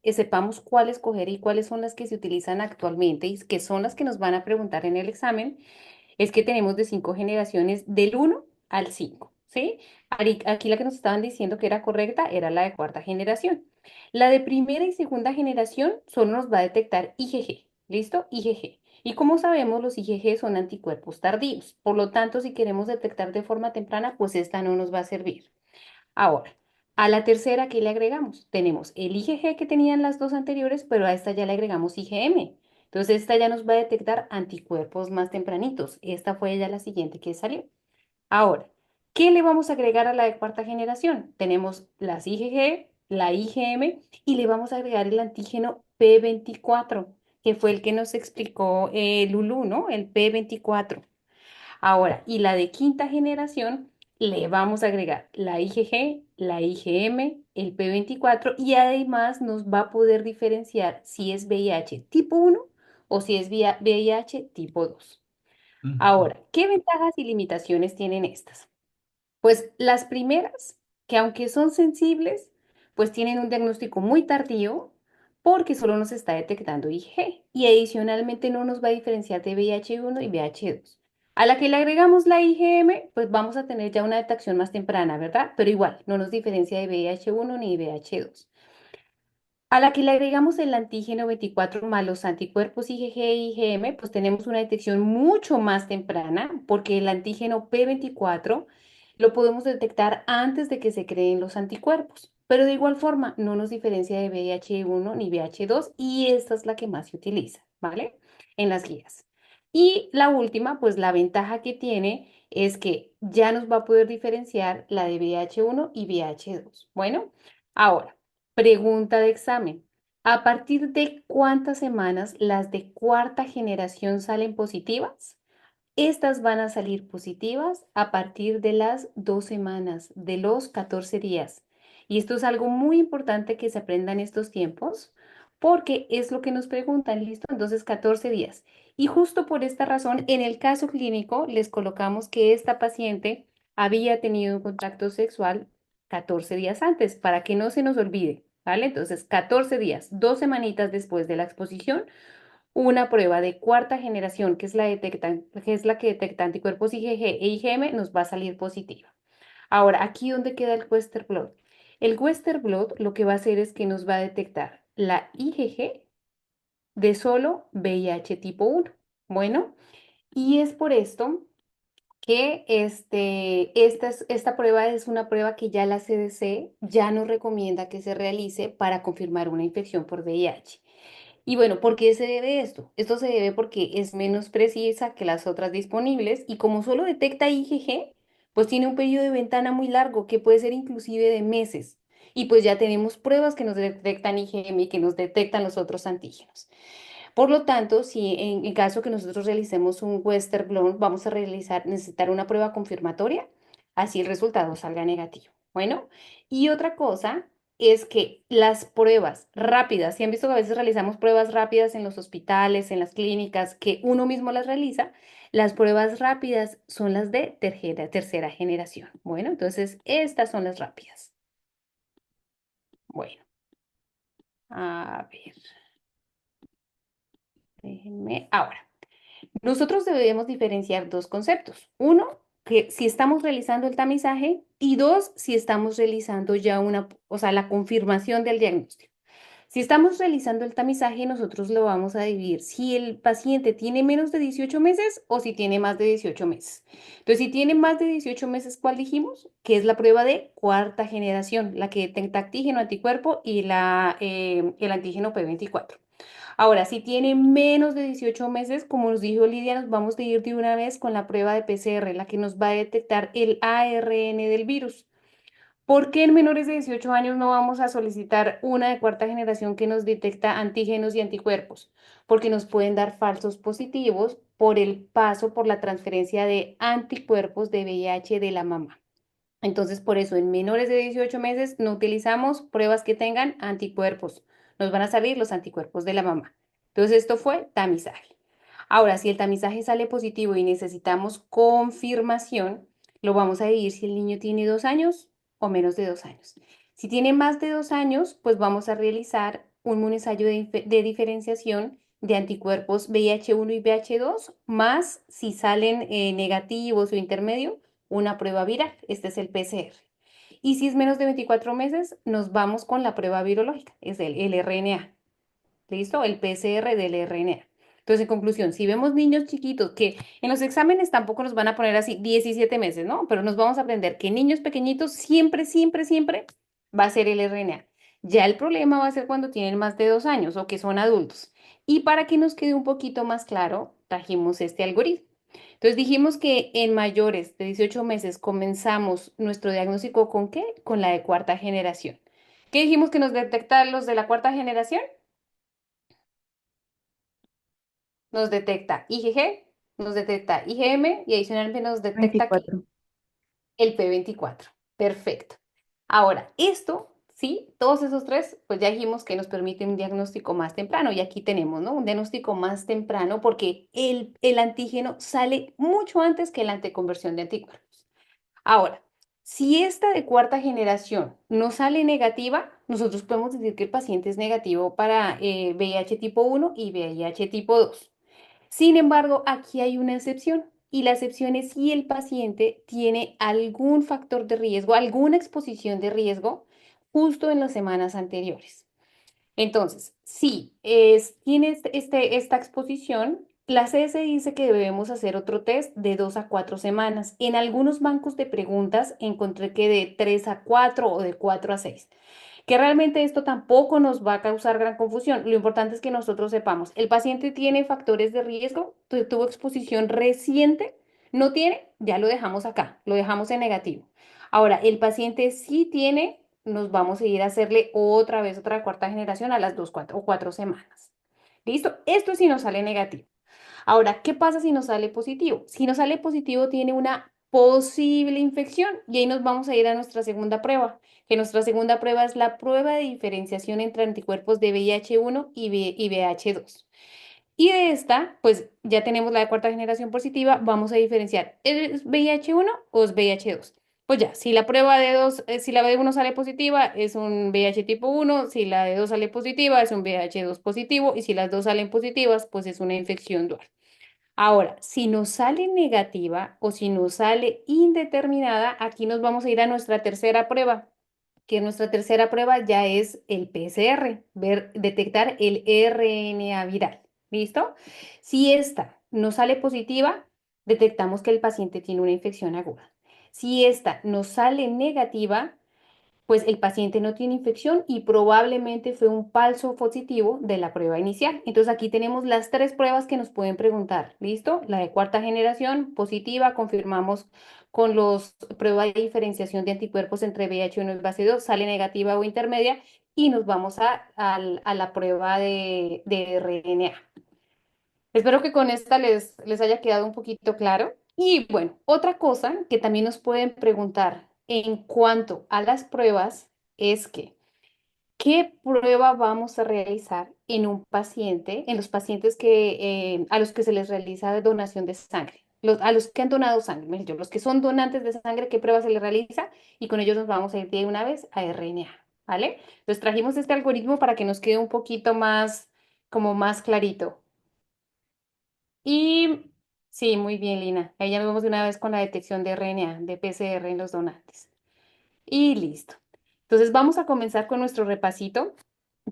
sepamos cuál escoger y cuáles son las que se utilizan actualmente y que son las que nos van a preguntar en el examen, es que tenemos de 5 generaciones del 1 al 5, ¿sí? Aquí la que nos estaban diciendo que era correcta era la de cuarta generación. La de primera y segunda generación solo nos va a detectar IgG, ¿listo? IgG. Y como sabemos, los IgG son anticuerpos tardíos. Por lo tanto, si queremos detectar de forma temprana, pues esta no nos va a servir. Ahora, a la tercera, ¿qué le agregamos? Tenemos el IgG que tenían las dos anteriores, pero a esta ya le agregamos IgM. Entonces, esta ya nos va a detectar anticuerpos más tempranitos. Esta fue ya la siguiente que salió. Ahora, ¿qué le vamos a agregar a la de cuarta generación? Tenemos las IgG, la IgM y le vamos a agregar el antígeno P24, que fue el que nos explicó Lulu, ¿no? El P24. Ahora, y la de quinta generación, le vamos a agregar la IgG, la IgM, el P24 y además nos va a poder diferenciar si es VIH tipo 1 o si es VIH tipo 2. Ujú. Ahora, ¿qué ventajas y limitaciones tienen estas? Pues las primeras, que aunque son sensibles, pues tienen un diagnóstico muy tardío porque solo nos está detectando IgG y adicionalmente no nos va a diferenciar de VIH1 y VIH2. A la que le agregamos la IgM, pues vamos a tener ya una detección más temprana, ¿verdad? Pero igual, no nos diferencia de VIH1 ni VIH2. A la que le agregamos el antígeno 24 más los anticuerpos IgG e IgM, pues tenemos una detección mucho más temprana, porque el antígeno P24 lo podemos detectar antes de que se creen los anticuerpos. Pero de igual forma, no nos diferencia de VIH1 ni VIH2 y esta es la que más se utiliza, ¿vale? En las guías. Y la última, pues la ventaja que tiene es que ya nos va a poder diferenciar la de VIH1 y VIH2. Bueno, ahora. Pregunta de examen. ¿A partir de cuántas semanas las de cuarta generación salen positivas? Estas van a salir positivas a partir de las 2 semanas, de los 14 días. Y esto es algo muy importante que se aprenda en estos tiempos, porque es lo que nos preguntan, ¿listo? Entonces, 14 días. Y justo por esta razón, en el caso clínico, les colocamos que esta paciente había tenido un contacto sexual 14 días antes, para que no se nos olvide, ¿vale? Entonces, 14 días, 2 semanitas después de la exposición, una prueba de cuarta generación, que es la que detecta anticuerpos IgG e IgM, nos va a salir positiva. Ahora, aquí donde queda el Western blot. El Western blot lo que va a hacer es que nos va a detectar la IgG de solo VIH tipo 1. Bueno, y es por esto que esta prueba es una prueba que ya la CDC ya nos recomienda que se realice para confirmar una infección por VIH. Y bueno, ¿por qué se debe esto? Esto se debe porque es menos precisa que las otras disponibles y como solo detecta IgG, pues tiene un periodo de ventana muy largo que puede ser inclusive de meses. Y pues ya tenemos pruebas que nos detectan IgM y que nos detectan los otros antígenos. Por lo tanto, si en caso que nosotros realicemos un Western blot, vamos a necesitar una prueba confirmatoria, así el resultado salga negativo. Bueno, y otra cosa es que las pruebas rápidas, si han visto que a veces realizamos pruebas rápidas en los hospitales, en las clínicas, que uno mismo las realiza, las pruebas rápidas son las de tercera generación. Bueno, entonces estas son las rápidas. Bueno, a ver, déjenme ahora. Nosotros debemos diferenciar dos conceptos. Uno, que si estamos realizando el tamizaje y dos, si estamos realizando ya o sea, la confirmación del diagnóstico. Si estamos realizando el tamizaje, nosotros lo vamos a dividir si el paciente tiene menos de 18 meses o si tiene más de 18 meses. Entonces, si tiene más de 18 meses, ¿cuál dijimos? Que es la prueba de cuarta generación, la que detecta antígeno, anticuerpo y el antígeno P24. Ahora, si tiene menos de 18 meses, como nos dijo Lidia, nos vamos a ir de una vez con la prueba de PCR, la que nos va a detectar el ARN del virus. ¿Por qué en menores de 18 años no vamos a solicitar una de cuarta generación que nos detecta antígenos y anticuerpos? Porque nos pueden dar falsos positivos por el paso por la transferencia de anticuerpos de VIH de la mamá. Entonces, por eso, en menores de 18 meses no utilizamos pruebas que tengan anticuerpos. Nos van a salir los anticuerpos de la mamá. Entonces, esto fue tamizaje. Ahora, si el tamizaje sale positivo y necesitamos confirmación, Lo vamos a dividir si el niño tiene 2 años o menos de 2 años. Si tiene más de 2 años, pues vamos a realizar un ensayo de diferenciación de anticuerpos VIH-1 y VIH-2, más si salen negativos o intermedio, una prueba viral. Este es el PCR. Y si es menos de 24 meses, nos vamos con la prueba virológica, es el RNA. ¿Listo? El PCR del RNA. Entonces, en conclusión, si vemos niños chiquitos que en los exámenes tampoco nos van a poner así 17 meses, ¿no? Pero nos vamos a aprender que niños pequeñitos siempre, siempre, siempre va a ser el RNA. Ya el problema va a ser cuando tienen más de 2 años o que son adultos. Y para que nos quede un poquito más claro, trajimos este algoritmo. Entonces dijimos que en mayores de 18 meses comenzamos nuestro diagnóstico ¿con qué? Con la de cuarta generación. ¿Qué dijimos que nos detecta los de la cuarta generación? Nos detecta IgG, nos detecta IgM y adicionalmente nos detecta ¿qué? 24. El P24. Perfecto. Ahora, esto, sí, todos esos tres, pues ya dijimos que nos permite un diagnóstico más temprano y aquí tenemos, ¿no? Un diagnóstico más temprano porque el antígeno sale mucho antes que la anticonversión de anticuerpos. Ahora, si esta de cuarta generación no sale negativa, nosotros podemos decir que el paciente es negativo para VIH tipo 1 y VIH tipo 2. Sin embargo, aquí hay una excepción y la excepción es si el paciente tiene algún factor de riesgo, alguna exposición de riesgo justo en las semanas anteriores. Entonces, si tiene esta exposición, la CS dice que debemos hacer otro test de 2 a 4 semanas. En algunos bancos de preguntas encontré que de 3 a 4 o de 4 a 6. Que realmente esto tampoco nos va a causar gran confusión. Lo importante es que nosotros sepamos, ¿el paciente tiene factores de riesgo? ¿Tuvo exposición reciente? ¿No tiene? Ya lo dejamos acá, lo dejamos en negativo. Ahora, el paciente sí tiene, nos vamos a ir a hacerle otra vez otra cuarta generación a las 2, 4 o 4 semanas. ¿Listo? Esto sí nos sale negativo. Ahora, ¿qué pasa si nos sale positivo? Si nos sale positivo, tiene una posible infección y ahí nos vamos a ir a nuestra segunda prueba, que nuestra segunda prueba es la prueba de diferenciación entre anticuerpos de VIH-1 y VIH-2. Y de esta, pues ya tenemos la de cuarta generación positiva, vamos a diferenciar, ¿es VIH-1 o es VIH-2? Pues ya, si la prueba de dos, si la de uno sale positiva, es un VIH tipo 1, si la de 2 sale positiva, es un VIH-2 positivo, y si las dos salen positivas, pues es una infección dual. Ahora, si nos sale negativa o si nos sale indeterminada, aquí nos vamos a ir a nuestra tercera prueba, que nuestra tercera prueba ya es el PCR, detectar el RNA viral. ¿Listo? Si esta nos sale positiva, detectamos que el paciente tiene una infección aguda. Si esta nos sale negativa, pues el paciente no tiene infección y probablemente fue un falso positivo de la prueba inicial. Entonces aquí tenemos las tres pruebas que nos pueden preguntar. ¿Listo? La de cuarta generación positiva, confirmamos con los pruebas de diferenciación de anticuerpos entre VIH-1 y VIH-2, sale negativa o intermedia y nos vamos a la prueba de RNA. Espero que con esta les haya quedado un poquito claro. Y bueno, otra cosa que también nos pueden preguntar en cuanto a las pruebas es que, ¿qué prueba vamos a realizar en un paciente, en los pacientes a los que se les realiza donación de sangre? A los que han donado sangre, mejor dicho, los que son donantes de sangre, ¿qué prueba se les realiza? Y con ellos nos vamos a ir de una vez a RNA, ¿vale? Entonces trajimos este algoritmo para que nos quede un poquito más, como más clarito. Y sí, muy bien, Lina. Ahí ya nos vamos de una vez con la detección de RNA, de PCR en los donantes. Y listo. Entonces vamos a comenzar con nuestro repasito.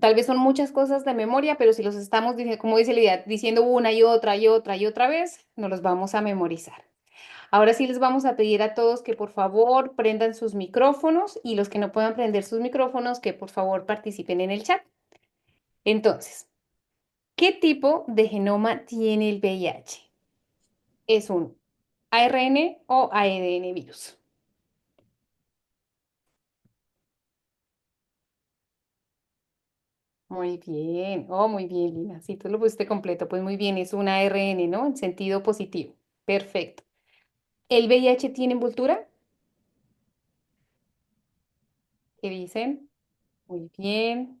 Tal vez son muchas cosas de memoria, pero si los estamos, como dice la idea, diciendo una y otra y otra y otra vez, nos los vamos a memorizar. Ahora sí les vamos a pedir a todos que por favor prendan sus micrófonos y los que no puedan prender sus micrófonos, que por favor participen en el chat. Entonces, ¿qué tipo de genoma tiene el VIH? ¿Es un ARN o ADN virus? Muy bien, oh, muy bien, Lina. Si tú lo pusiste completo, pues muy bien, es un ARN, ¿no? En sentido positivo. Perfecto. ¿El VIH tiene envoltura? ¿Qué dicen? Muy bien,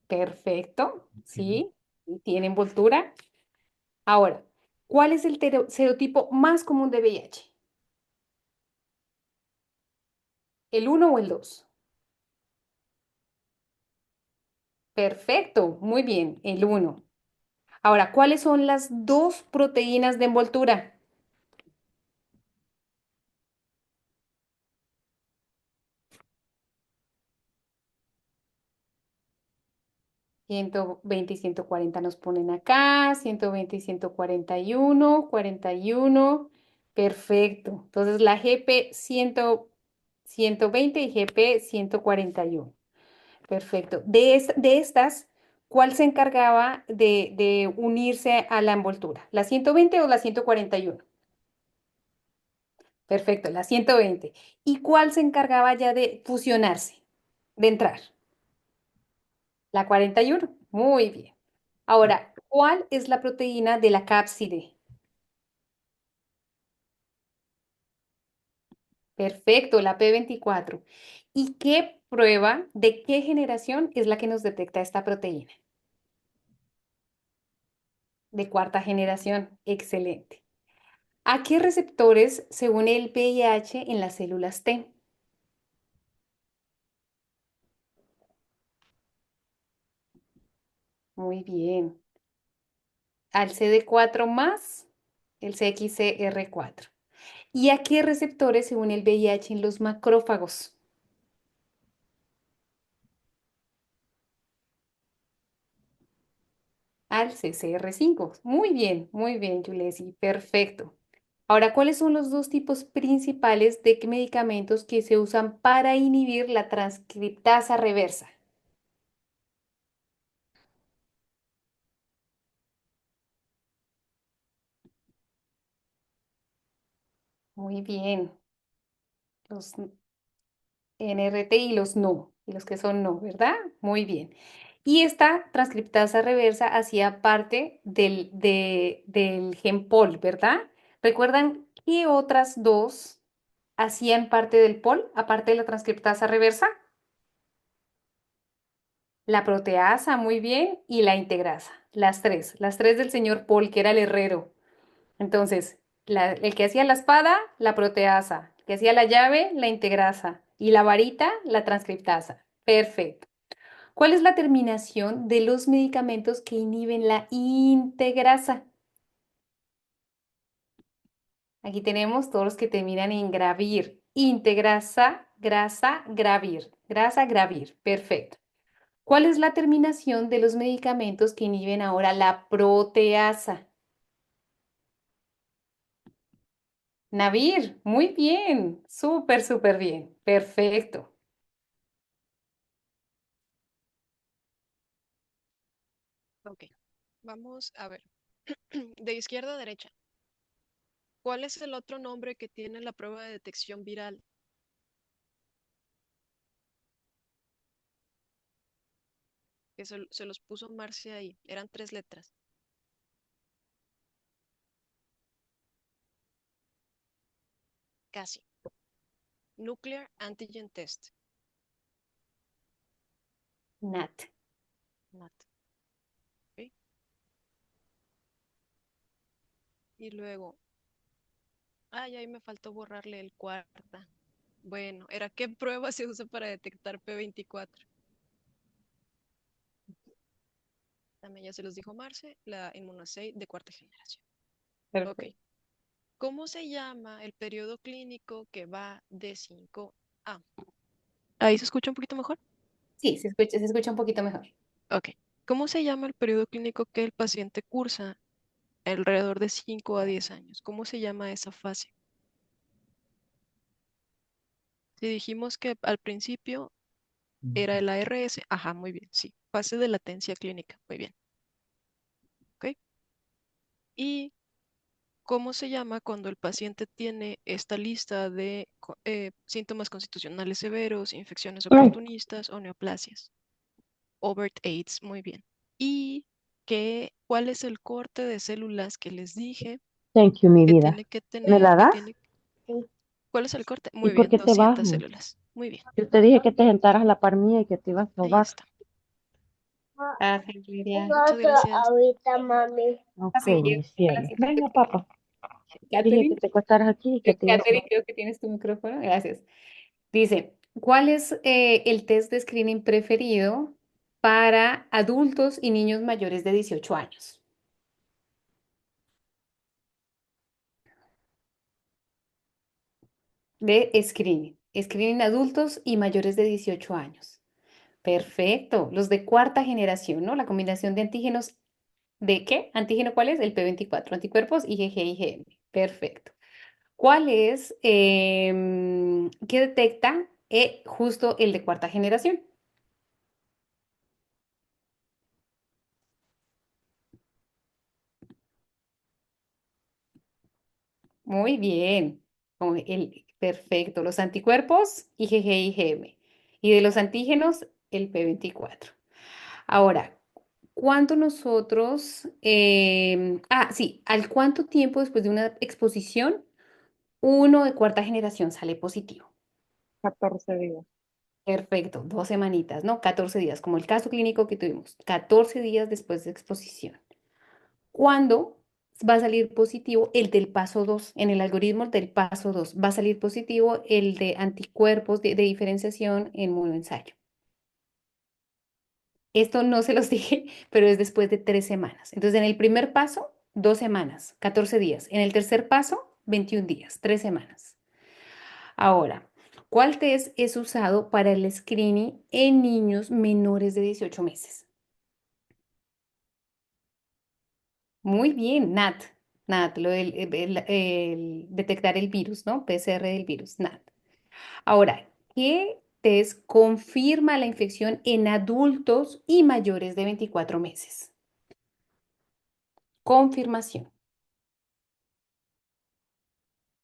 perfecto, sí, y tiene envoltura. Ahora, ¿cuál es el serotipo más común de VIH? ¿El uno o el 2? Perfecto, muy bien, el uno. Ahora, ¿cuáles son las dos proteínas de envoltura? 120 y 140 nos ponen acá, 120 y 141, 41, perfecto. Entonces la GP 120 y GP 141, perfecto. De estas, ¿cuál se encargaba de unirse a la envoltura? ¿La 120 o la 141? Perfecto, la 120. ¿Y cuál se encargaba ya de fusionarse, de entrar? La 41. Muy bien. Ahora, ¿cuál es la proteína de la cápside? Perfecto, la P24. ¿Y qué prueba de qué generación es la que nos detecta esta proteína? De cuarta generación. Excelente. ¿A qué receptores se une el VIH en las células T? Muy bien. Al CD4 más el CXCR4. ¿Y a qué receptores se une el VIH en los macrófagos? Al CCR5. Muy bien, Yulesi. Perfecto. Ahora, ¿cuáles son los dos tipos principales de medicamentos que se usan para inhibir la transcriptasa reversa? Muy bien. Los NRT y los no, y los que son no, ¿verdad? Muy bien. Y esta transcriptasa reversa hacía parte del gen POL, ¿verdad? ¿Recuerdan qué otras dos hacían parte del POL, aparte de la transcriptasa reversa? La proteasa, muy bien, y la integrasa, las tres del señor Paul, que era el herrero. Entonces, el que hacía la espada, la proteasa, el que hacía la llave, la integrasa, y la varita, la transcriptasa. Perfecto. ¿Cuál es la terminación de los medicamentos que inhiben la integrasa? Aquí tenemos todos los que terminan en gravir. Integrasa, grasa, gravir. Grasa, gravir. Perfecto. ¿Cuál es la terminación de los medicamentos que inhiben ahora la proteasa? Navir, muy bien, súper, súper bien, perfecto. Ok, vamos a ver. De izquierda a derecha. ¿Cuál es el otro nombre que tiene la prueba de detección viral? Que se los puso Marcia ahí. Eran 3 letras. Casi. Nuclear Antigen Test. Nat. NAT. ¿Ok? Y luego, ay, ahí me faltó borrarle el cuarta. Bueno, era qué prueba se usa para detectar P24. También ya se los dijo Marce, la inmunoassay de cuarta generación. Ok. Perfecto. ¿Cómo se llama el periodo clínico que va de 5 a? ¿Ahí se escucha un poquito mejor? Sí, se escucha un poquito mejor. Ok. ¿Cómo se llama el periodo clínico que el paciente cursa alrededor de 5 a 10 años? ¿Cómo se llama esa fase? Si dijimos que al principio era el ARS, ajá, muy bien, sí. Fase de latencia clínica, muy bien. ¿Ok? ¿Y cómo se llama cuando el paciente tiene esta lista de síntomas constitucionales severos, infecciones oportunistas o neoplasias? Overt AIDS, muy bien. ¿Y cuál es el corte de células que les dije Thank you, mi que vida. tiene que ¿Me tener, la das? ¿cuál es el corte? ¿Y Muy por bien, qué te vas? 200 células. Muy bien, Yo te dije que te sentaras a la par mía y que te ibas a ahí sobar. está. Gracias, Lidia. Muchas gracias. Ahorita, mami. Ok, Así mi que, cielo. ahora sí, Venga, papá. Dije que Catherine, te acostaras aquí y que te ibas a Catherine, sobar. creo que tienes tu micrófono. Gracias. Dice, ¿Cuál es el test de screening preferido para adultos y niños mayores de 18 años? De screening. Screening adultos y mayores de 18 años. Perfecto. Los de cuarta generación, ¿no? La combinación de antígenos. ¿De qué? ¿Antígeno cuál es? El P24, anticuerpos IgG, IgM. Perfecto. ¿Cuál es, qué detecta justo el de cuarta generación? Muy bien. Perfecto. Los anticuerpos, IgG, IgM. Y de los antígenos, el P24. Ahora, ¿cuánto nosotros, sí, al cuánto tiempo después de una exposición uno de cuarta generación sale positivo? 14 días. Perfecto, 2 semanitas, ¿no? 14 días, como el caso clínico que tuvimos, 14 días después de exposición. ¿Cuándo va a salir positivo el del paso 2? En el algoritmo del paso 2 va a salir positivo el de anticuerpos de diferenciación en monoensayo. Esto no se los dije, pero es después de 3 semanas. Entonces, en el primer paso, 2 semanas, 14 días. En el tercer paso, 21 días, 3 semanas. Ahora, ¿cuál test es usado para el screening en niños menores de 18 meses? Muy bien, NAT. NAT, lo del el detectar el virus, ¿no? PCR del virus, NAT. Ahora, ¿qué test confirma la infección en adultos y mayores de 24 meses? Confirmación.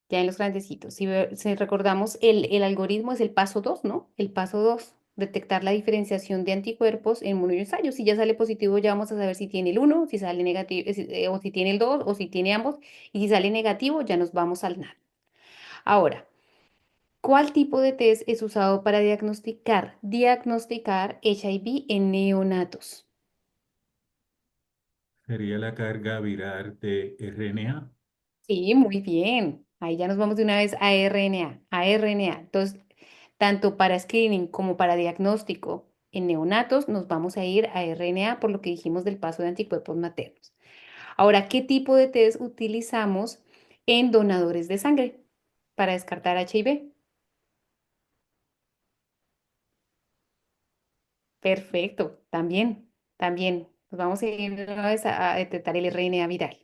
Ya en los grandecitos. Si recordamos, el algoritmo es el paso 2, ¿no? El paso 2, detectar la diferenciación de anticuerpos en monoensayo. Si ya sale positivo, ya vamos a saber si tiene el uno, si sale negativo, o si tiene el 2, o si tiene ambos. Y si sale negativo, ya nos vamos al NAT. Ahora, ¿cuál tipo de test es usado para diagnosticar HIV en neonatos? Sería la carga viral de RNA. Sí, muy bien. Ahí ya nos vamos de una vez a RNA, a RNA. Entonces, tanto para screening como para diagnóstico en neonatos, nos vamos a ir a RNA por lo que dijimos del paso de anticuerpos maternos. Ahora, ¿qué tipo de test utilizamos en donadores de sangre para descartar HIV? Perfecto, también. Nos vamos a ir de una vez a detectar el RNA viral.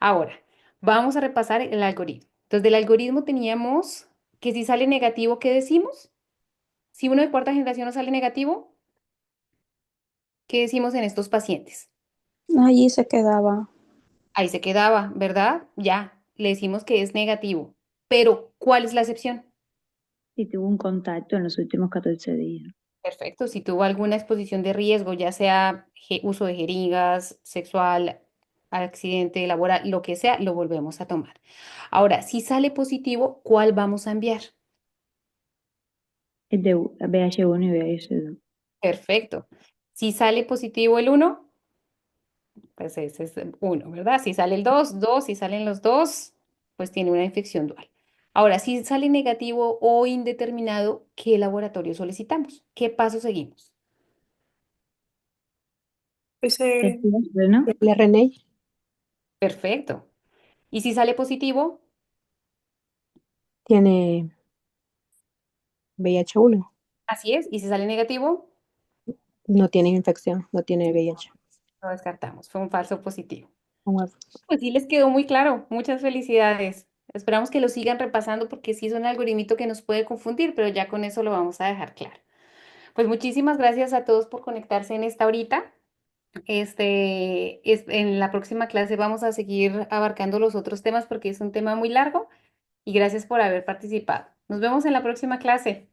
Ahora, vamos a repasar el algoritmo. Entonces, del algoritmo teníamos que si sale negativo, ¿qué decimos? Si uno de cuarta generación no sale negativo, ¿qué decimos en estos pacientes? Allí se quedaba. Ahí se quedaba, ¿verdad? Ya, le decimos que es negativo. Pero, ¿cuál es la excepción? Si tuvo un contacto en los últimos 14 días. Perfecto, si tuvo alguna exposición de riesgo, ya sea uso de jeringas, sexual, accidente laboral, lo que sea, lo volvemos a tomar. Ahora, si sale positivo, ¿cuál vamos a enviar? Es de VH1 y VH2. Perfecto. Si sale positivo el uno, pues ese es uno, ¿verdad? Si sale el 2, 2. Si salen los dos, pues tiene una infección dual. Ahora, si sale negativo o indeterminado, ¿qué laboratorio solicitamos? ¿Qué paso seguimos? Testigos, ¿no? El RNA Perfecto. ¿Y si sale positivo? tiene VIH-1, Así es. ¿Y si sale negativo? no tiene infección, no tiene VIH. Lo descartamos. Fue un falso positivo. Como Pues sí les quedó muy claro. Muchas felicidades. Esperamos que lo sigan repasando porque sí es un algoritmito que nos puede confundir, pero ya con eso lo vamos a dejar claro. Pues muchísimas gracias a todos por conectarse en esta horita. En la próxima clase vamos a seguir abarcando los otros temas porque es un tema muy largo y gracias por haber participado. Nos vemos en la próxima clase.